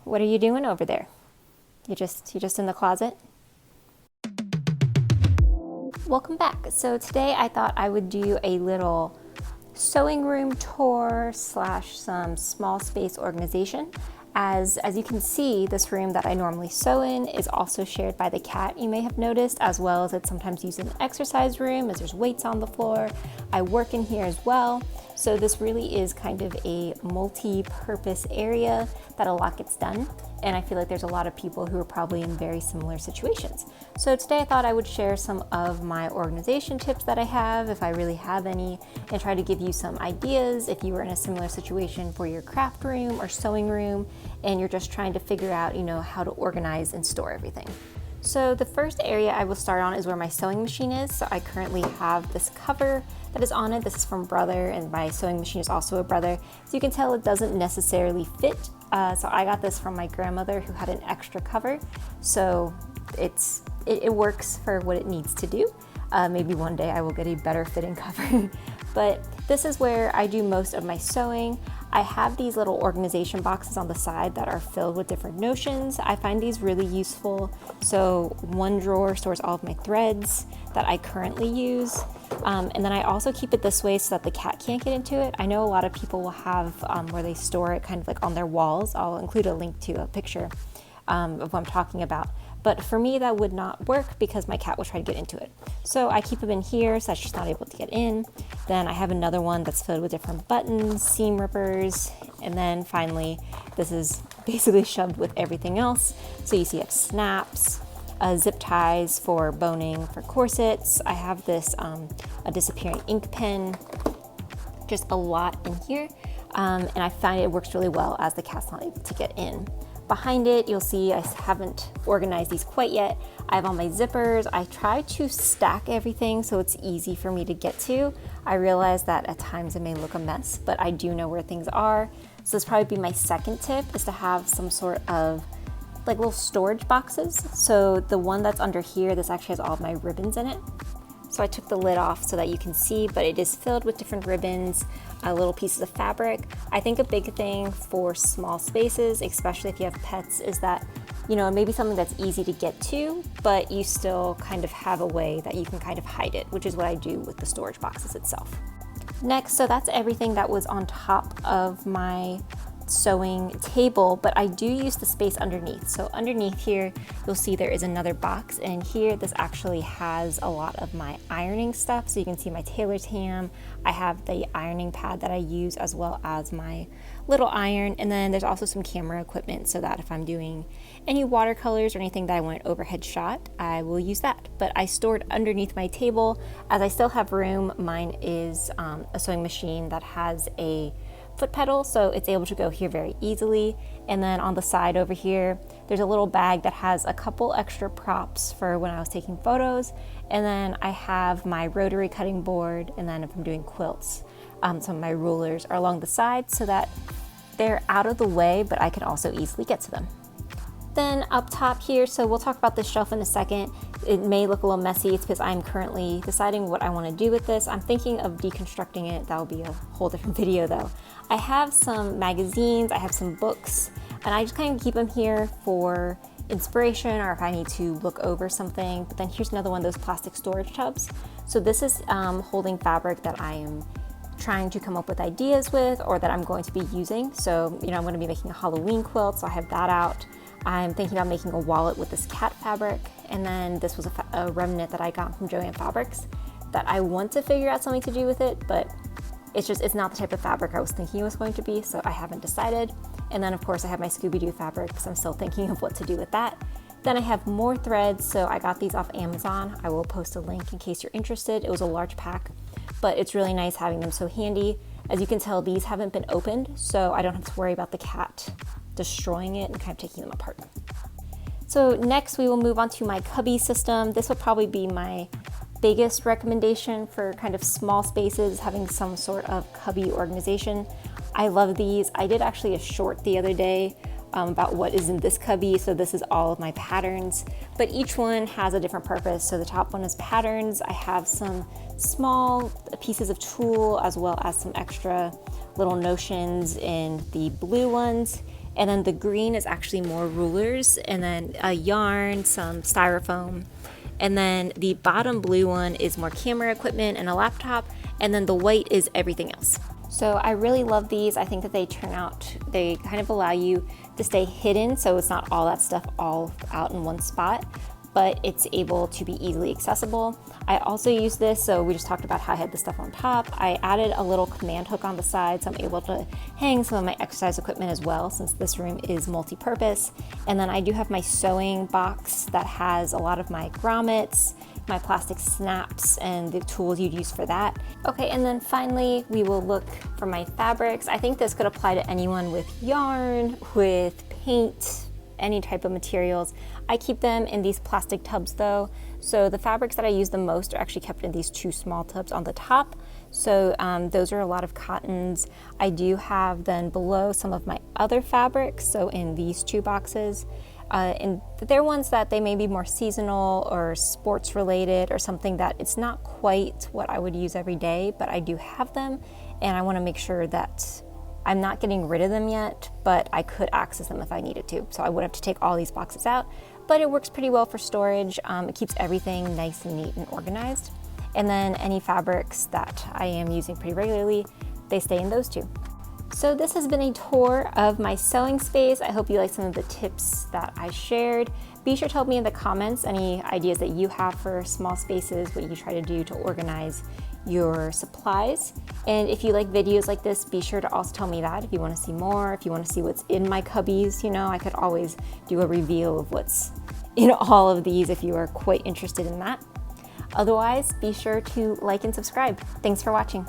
what are you doing over there? You just in the closet? Welcome back. So today I thought I would do a little sewing room tour / some small space organization. As you can see, this room that I normally sew in is also shared by the cat, you may have noticed, as well as it's sometimes used in an exercise room as there's weights on the floor. I work in here as well. So this really is kind of a multi-purpose area that a lot gets done. And I feel like there's a lot of people who are probably in very similar situations. So today I thought I would share some of my organization tips that I have, if I really have any, and try to give you some ideas if you were in a similar situation for your craft room or sewing room, and you're just trying to figure out, how to organize and store everything. So the first area I will start on is where my sewing machine is. So I currently have this cover that is on it. This is from Brother, and my sewing machine is also a Brother. So you can tell it doesn't necessarily fit. So I got this from my grandmother who had an extra cover. So it works for what it needs to do. Maybe one day I will get a better fitting cover. But this is where I do most of my sewing. I have these little organization boxes on the side that are filled with different notions. I find these really useful. So one drawer stores all of my threads that I currently use. And then I also keep it this way so that the cat can't get into it. I know a lot of people will have where they store it kind of like on their walls. I'll include a link to a picture of what I'm talking about. But for me, that would not work because my cat will try to get into it. So I keep them in here so that she's not able to get in. Then I have another one that's filled with different buttons, seam rippers, and then finally, this is basically shoved with everything else. So you see I have snaps, zip ties for boning for corsets. I have this, a disappearing ink pen, just a lot in here. And I find it works really well as the cat's not able to get in. Behind it, you'll see I haven't organized these quite yet. I have all my zippers. I try to stack everything so it's easy for me to get to. I realize that at times it may look a mess, but I do know where things are. So this probably be my second tip, is to have some sort of like little storage boxes. So the one that's under here, this actually has all of my ribbons in it. So I took the lid off so that you can see, but it is filled with different ribbons, little pieces of fabric. I think a big thing for small spaces, especially if you have pets, is that, maybe something that's easy to get to, but you still kind of have a way that you can kind of hide it, which is what I do with the storage boxes itself. Next, so that's everything that was on top of my sewing table, but I do use the space underneath. So underneath here, you'll see there is another box, and here this actually has a lot of my ironing stuff. So you can see my tailor's ham. I have the ironing pad that I use, as well as my little iron, and then there's also some camera equipment so that if I'm doing any watercolors or anything that I want an overhead shot, I will use that. But I stored underneath my table, as I still have room. Mine is a sewing machine that has a foot pedal, so it's able to go here very easily. And then on the side over here, there's a little bag that has a couple extra props for when I was taking photos. And then I have my rotary cutting board, and then if I'm doing quilts, some of my rulers are along the side so that they're out of the way, but I can also easily get to them. Then up top here, so we'll talk about this shelf in a second. It may look a little messy. It's because I'm currently deciding what I want to do with this. I'm thinking of deconstructing it. That will be a whole different video though. I have some magazines, I have some books, and I just kind of keep them here for inspiration or if I need to look over something. But then here's another one of those plastic storage tubs. So this is holding fabric that I am trying to come up with ideas with, or that I'm going to be using. So, I'm going to be making a Halloween quilt, so I have that out. I'm thinking about making a wallet with this cat fabric, and then this was a remnant that I got from Joann Fabrics that I want to figure out something to do with it, but it's not the type of fabric I was thinking it was going to be, so I haven't decided. And then of course I have my Scooby-Doo fabric, because I'm still thinking of what to do with that. Then I have more threads, so I got these off Amazon. I will post a link in case you're interested. It was a large pack, but it's really nice having them so handy. As you can tell, these haven't been opened, so I don't have to worry about the cat destroying it and kind of taking them apart. So next we will move on to my cubby system. This will probably be my biggest recommendation for kind of small spaces, having some sort of cubby organization. I love these. I did actually a short the other day about what is in this cubby. So this is all of my patterns, but each one has a different purpose. So the top one is patterns. I have some small pieces of tulle, as well as some extra little notions in the blue ones. And then the green is actually more rulers, and then a yarn, some styrofoam. And then the bottom blue one is more camera equipment and a laptop. And then the white is everything else. So I really love these. I think that they kind of allow you to stay hidden, so it's not all that stuff all out in one spot, but it's able to be easily accessible. I also use this, so we just talked about how I had the stuff on top. I added a little command hook on the side, so I'm able to hang some of my exercise equipment as well, since this room is multi-purpose. And then I do have my sewing box that has a lot of my grommets, my plastic snaps, and the tools you'd use for that. Okay, and then finally, we will look for my fabrics. I think this could apply to anyone with yarn, with paint, any type of materials. I keep them in these plastic tubs though. So the fabrics that I use the most are actually kept in these 2 small tubs on the top. So those are a lot of cottons. I do have then below some of my other fabrics, so in these 2 boxes. And they're ones that they may be more seasonal or sports related or something that it's not quite what I would use every day, but I do have them, and I want to make sure that I'm not getting rid of them yet, but I could access them if I needed to. So I would have to take all these boxes out, but it works pretty well for storage. It keeps everything nice and neat and organized. And then any fabrics that I am using pretty regularly, they stay in those 2. So this has been a tour of my sewing space. I hope you like some of the tips that I shared. Be sure to tell me in the comments any ideas that you have for small spaces, what you try to do to organize your supplies. And if you like videos like this, be sure to also tell me that if you want to see more, if you want to see what's in my cubbies. You know, I could always do a reveal of what's in all of these if you are quite interested in that. Otherwise, be sure to like and subscribe. Thanks for watching.